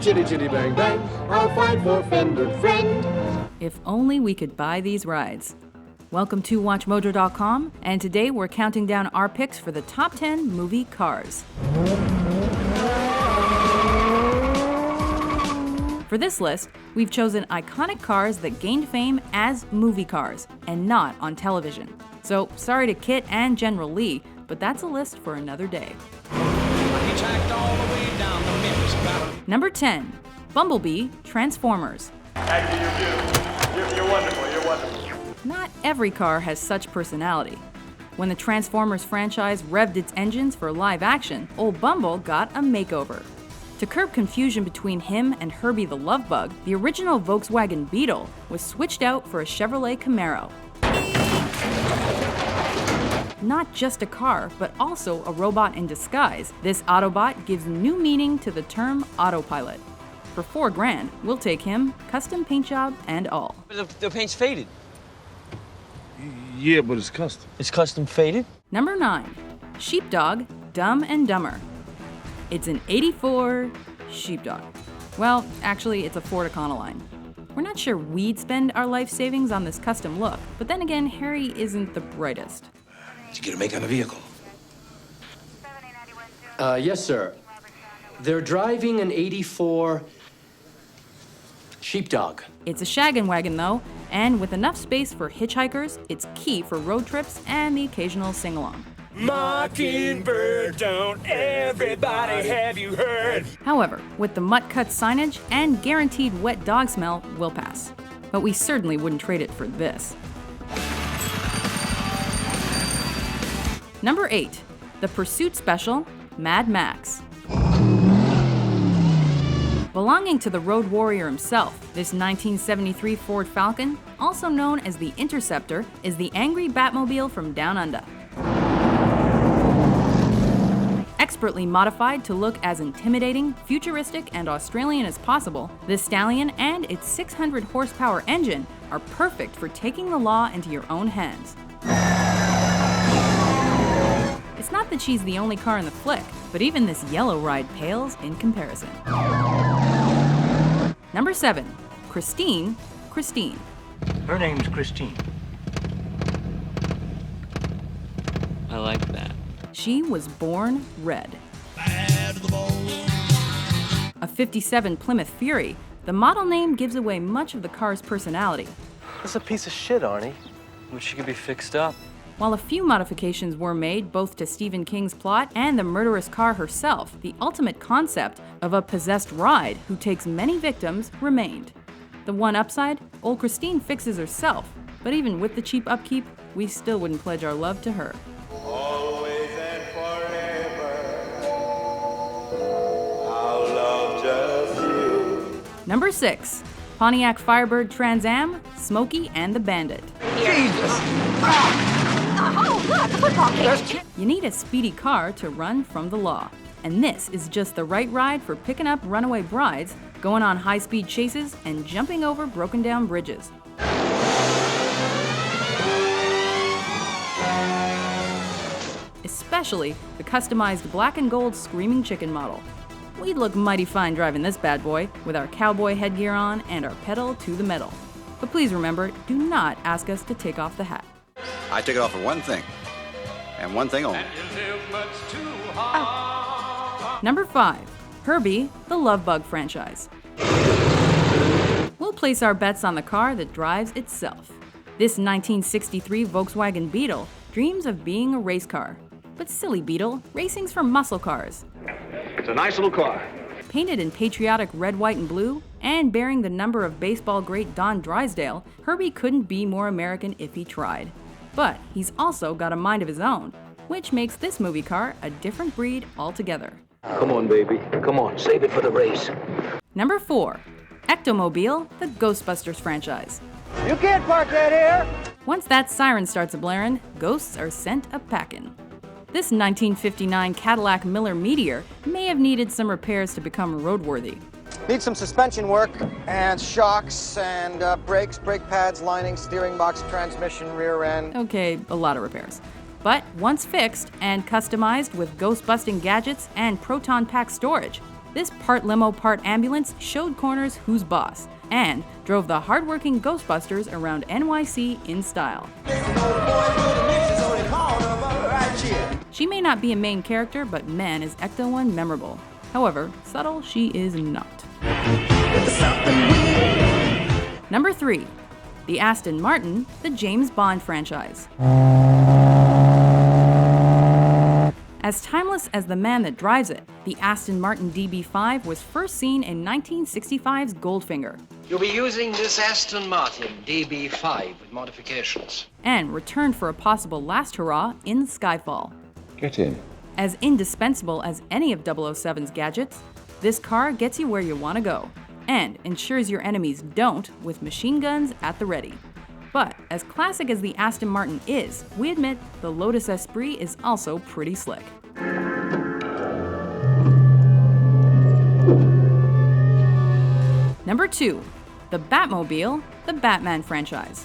chitty, chitty, bang, bang. I'll fight for Fender friend. If only we could buy these rides. Welcome to WatchMojo.com, and today we're counting down our picks for the top 10 movie cars. For this list, we've chosen iconic cars that gained fame as movie cars, and not on television. So, sorry to Kit and General Lee, but that's a list for another day. Number 10. Bumblebee Transformers. Thank you, you're wonderful, you're wonderful. Not every car has such personality. When the Transformers franchise revved its engines for live action, old Bumble got a makeover. To curb confusion between him and Herbie the Love Bug, the original Volkswagen Beetle was switched out for a Chevrolet Camaro. Not just a car, but also a robot in disguise, this Autobot gives new meaning to the term autopilot. For $4,000, we'll take him, custom paint job and all. The paint's faded. Yeah, but it's custom. It's custom faded? Number 9. Sheepdog, Dumb and Dumber. It's an '84 Sheepdog. Well, actually, it's a Ford Econoline. We're not sure we'd spend our life savings on this custom look, but then again, Harry isn't the brightest. Did you get a make on the vehicle? Yes, sir. They're driving an '84 Sheepdog. It's a shaggin' wagon though, and with enough space for hitchhikers, it's key for road trips and the occasional sing-along. Mockingbird, don't everybody have you heard? However, with the mutt-cut signage and guaranteed wet dog smell, we'll pass. But we certainly wouldn't trade it for this. Number 8. The Pursuit Special, Mad Max. Belonging to the road warrior himself, this 1973 Ford Falcon, also known as the Interceptor, is the angry Batmobile from Down Under. Expertly modified to look as intimidating, futuristic, and Australian as possible, this stallion and its 600 horsepower engine are perfect for taking the law into your own hands. It's not that she's the only car in the flick, but even this yellow ride pales in comparison. Number 7. Christine. Her name's Christine. I like that. She was born red. A '57 Plymouth Fury, the model name gives away much of the car's personality. That's a piece of shit, Arnie. Wish she could be fixed up. While a few modifications were made both to Stephen King's plot and the murderous car herself, the ultimate concept of a possessed ride who takes many victims remained. The one upside, old Christine fixes herself, but even with the cheap upkeep, we still wouldn't pledge our love to her. Always and forever, I'll love just you. Number 6. Pontiac Firebird Trans Am, Smokey and the Bandit. Oh, look, a football game. You need a speedy car to run from the law. And this is just the right ride for picking up runaway brides, going on high-speed chases, and jumping over broken-down bridges. Especially the customized black and gold Screaming Chicken model. We'd look mighty fine driving this bad boy, with our cowboy headgear on and our pedal to the metal. But please remember, do not ask us to take off the hat. I take it off for one thing, and one thing only. Number 5. Herbie, the Love Bug franchise. We'll place our bets on the car that drives itself. This 1963 Volkswagen Beetle dreams of being a race car. But silly Beetle, racing's for muscle cars. It's a nice little car. Painted in patriotic red, white, and blue, and bearing the number of baseball great Don Drysdale, Herbie couldn't be more American if he tried. But he's also got a mind of his own, which makes this movie car a different breed altogether. Come on, baby. Come on, save it for the race. Number 4. Ectomobile, the Ghostbusters franchise. You can't park that here! Once that siren starts a-blaring, ghosts are sent a-packin'. This 1959 Cadillac Miller Meteor may have needed some repairs to become roadworthy. Needs some suspension work and shocks and brakes, brake pads, lining, steering box, transmission, rear end. Okay, a lot of repairs. But once fixed and customized with ghost-busting gadgets and proton pack storage, This part limo, part ambulance showed corners who's boss, and drove the hardworking Ghostbusters around NYC in style. She may not be a main character, but man is Ecto-1 memorable. However, subtle she is not. Number 3. The Aston Martin, the James Bond franchise. As timeless as the man that drives it, the Aston Martin DB5 was first seen in 1965's Goldfinger. You'll be using this Aston Martin DB5 with modifications. And returned for a possible last hurrah in Skyfall. Get in. As indispensable as any of 007's gadgets, this car gets you where you want to go, and ensures your enemies don't with machine guns at the ready. But as classic as the Aston Martin is, we admit the Lotus Esprit is also pretty slick. Number 2. The Batmobile, the Batman franchise.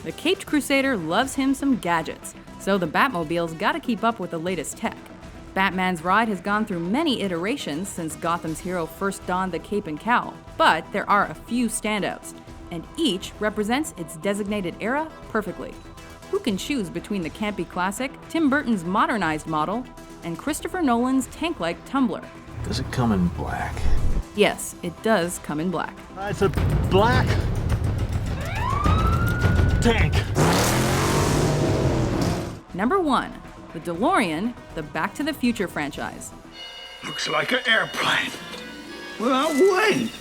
The Caped Crusader loves him some gadgets, so the Batmobile's gotta keep up with the latest tech. Batman's ride has gone through many iterations since Gotham's hero first donned the cape and cowl, but there are a few standouts, and each represents its designated era perfectly. Who can choose between the campy classic, Tim Burton's modernized model, and Christopher Nolan's tank-like tumbler? Does it come in black? Yes, it does come in black. It's a black tank. Number 1. The DeLorean, the Back to the Future franchise. Looks like an airplane. Without wings.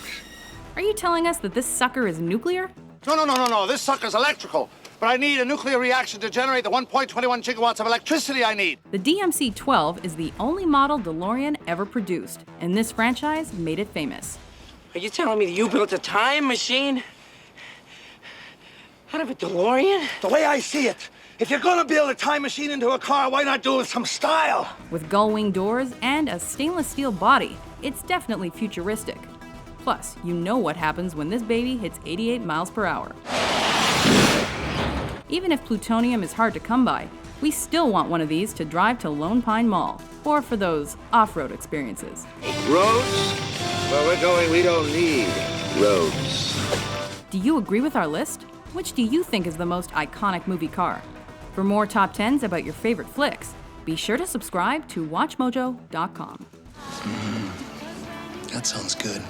Are you telling us that this sucker is nuclear? No. This sucker's electrical. But I need a nuclear reaction to generate the 1.21 gigawatts of electricity I need. The DMC-12 is the only model DeLorean ever produced, and this franchise made it famous. Are you telling me that you built a time machine out of a DeLorean? The way I see it, if you're gonna build a time machine into a car, why not do it with some style? With gull-wing doors and a stainless steel body, it's definitely futuristic. Plus, you know what happens when this baby hits 88 miles per hour. Even if plutonium is hard to come by, we still want one of these to drive to Lone Pine Mall, or for those off-road experiences. Roads? Where we're going, we don't need roads. Do you agree with our list? Which do you think is the most iconic movie car? For more top 10s about your favorite flicks, be sure to subscribe to WatchMojo.com. That sounds good.